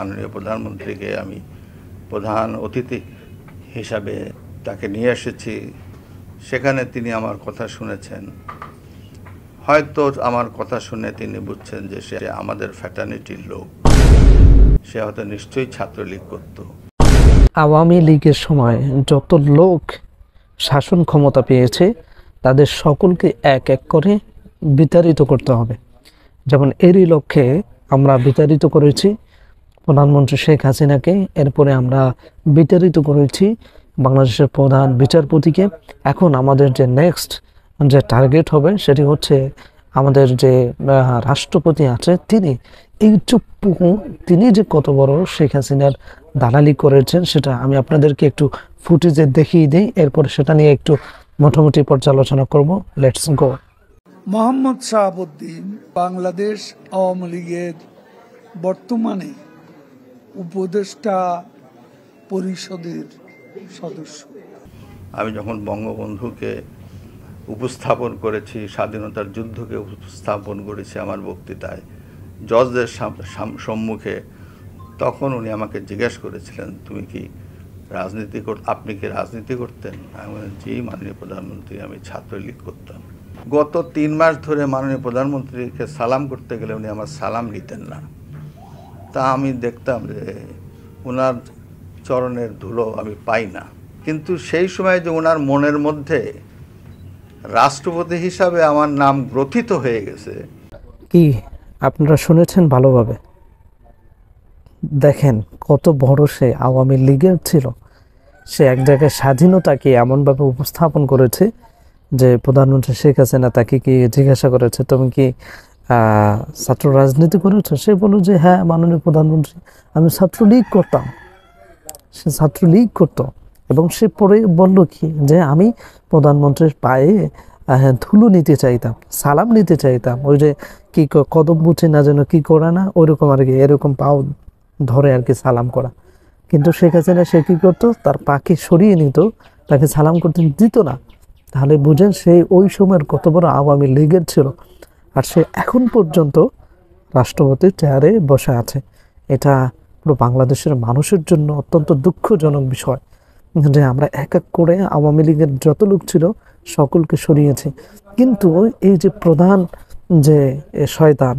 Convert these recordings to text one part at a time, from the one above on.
মাননীয় প্রধানমন্ত্রীকে আমি প্রধান অতিথি হিসাবে তাকে নিয়ে এসেছি। সেখানে তিনি আমার কথা শুনেছেন। হয়তো আমার কথা শুনে তিনি বুঝছেন যে সে আমাদের ফ্যাটার্নিটির লোক, সে হয়তো নিশ্চয়ই ছাত্রলীগ করত। আওয়ামী লীগের সময় যত লোক শাসন ক্ষমতা পেয়েছে তাদের সকলকে এক এক করে বিতাড়িত করতে হবে। যেমন এরই লক্ষ্যে আমরা বিতাড়িত করেছি প্রধানমন্ত্রী শেখ হাসিনাকে, এরপরে আমরা বিতাড়িত করেছি বাংলাদেশের প্রধান বিচারপতিকে। এখন আমাদের যে নেক্সট যে টার্গেট হবে সেটি হচ্ছে আমাদের যে রাষ্ট্রপতি আছে তিনি, এই তিনি যে কত বড় শেখ হাসিনার দালালি করেছেন সেটা আমি আপনাদেরকে একটু ফুটেজে দেখিয়ে দিই, এরপরে সেটা নিয়ে একটু মোটামুটি পর্যালোচনা করব। Let's go. মোহাম্মদ শাহাবুদ্দিন বাংলাদেশ আওয়ামী লীগের বর্তমানে উপদেষ্টা পরিষদের সদস্য। আমি যখন বঙ্গবন্ধুকে উপস্থাপন করেছি, স্বাধীনতার যুদ্ধকে উপস্থাপন করেছি আমার বক্তৃতায় জজদের সম্মুখে, তখন উনি আমাকে জিজ্ঞেস করেছিলেন, তুমি কি আপনি কি রাজনীতি করতেন? আমি বললাম, জি মাননীয় প্রধানমন্ত্রী, আমি ছাত্রলীগ করতাম। গত 3 মাস ধরে মাননীয় প্রধানমন্ত্রীকে সালাম করতে গেলে উনি আমার সালাম নিতেন না। তা আমি দেখতাম যে ওনার চরণের ধুলো আমি পাই না। কিন্তু সেই সময় যে ওনার মনের মধ্যে রাষ্ট্রপতি হিসাবে আমার নাম গ্রথিত হয়ে গেছে। কি আপনারা শুনেছেন ভালোভাবে? দেখেন কত বড় সে আওয়ামী লীগের ছিল। সে এক জায়গায় স্বাধীনতাকে এমনভাবে উপস্থাপন করেছে যে প্রধানমন্ত্রী শেখ হাসিনা তাকে কি জিজ্ঞাসা করেছে, তুমি কি ছাত্র রাজনীতি করেছো? সে বলল যে হ্যাঁ মাননীয় প্রধানমন্ত্রী, আমি ছাত্রলীগ করতাম। সে ছাত্রলীগ করতো এবং সে পরে বলল কি যে আমি প্রধানমন্ত্রীর পায়ে ধুলো নিতে চাইতাম, সালাম নিতে চাইতাম। ওই যে কি কদম বুঝে না যেন কি করে না, ওইরকম আর কি, এরকম পাও ধরে আর কি সালাম করা। কিন্তু শেখ হাসিনা সে কী করতো, তার পাকে সরিয়ে নিত, তাকে সালাম করতে দিত না। তাহলে বুঝেন সে ওই সময়ের কত বড় আওয়ামী লীগের ছিল, আর সে এখন পর্যন্ত রাষ্ট্রপতির চেয়ারে বসে আছে। এটা পুরো বাংলাদেশের মানুষের জন্য অত্যন্ত দুঃখজনক বিষয় যে আমরা এক এক করে আওয়ামী লীগের যত লোক ছিল সকলকে সরিয়েছি, কিন্তু এই যে প্রধান যে শয়তান,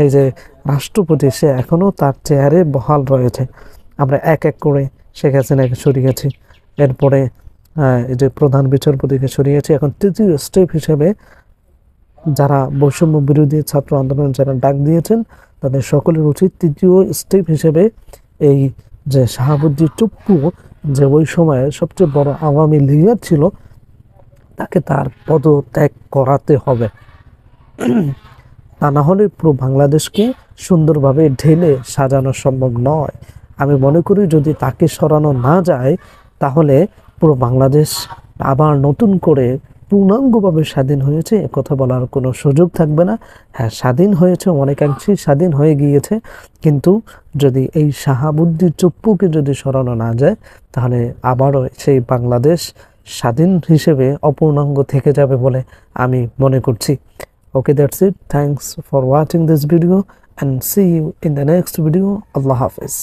এই যে রাষ্ট্রপতি, সে এখনও তার চেয়ারে বহাল রয়েছে। আমরা এক এক করে শেখ হাসিনাকে সরিয়েছি, এরপরে এই যে প্রধান বিচারপতিকে সরিয়েছি। এখন তৃতীয় স্টেপ হিসেবে যারা বৈষম্য বিরোধী ছাত্র আন্দোলন যারা ডাক দিয়েছেন তাদের সকলের উচিত তৃতীয় স্টেপ হিসেবে এই যে শাহাবুদ্দিন চুপ্পু, যে ওই সময়ে সবচেয়ে বড় আওয়ামী লীগের ছিল, তাকে তার পদত্যাগ করাতে হবে। তা না হলে পুরো বাংলাদেশকে সুন্দরভাবে ঢেলে সাজানো সম্ভব নয়। আমি মনে করি যদি তাকে সরানো না যায় তাহলে পুরো বাংলাদেশ আবার নতুন করে পূর্ণাঙ্গভাবে স্বাধীন হয়েছে এ কথা বলার কোনো সুযোগ থাকবে না। হ্যাঁ, স্বাধীন হয়েছে, অনেকাংশেই স্বাধীন হয়ে গিয়েছে, কিন্তু যদি এই শাহাবুদ্দিন চুপ্পুকে যদি সরানো না যায় তাহলে আবারও সেই বাংলাদেশ স্বাধীন হিসেবে অপূর্ণাঙ্গ থেকে যাবে বলে আমি মনে করছি। Okay, that's it. Thanks for watching this video and see you in the next video. Allah Hafiz.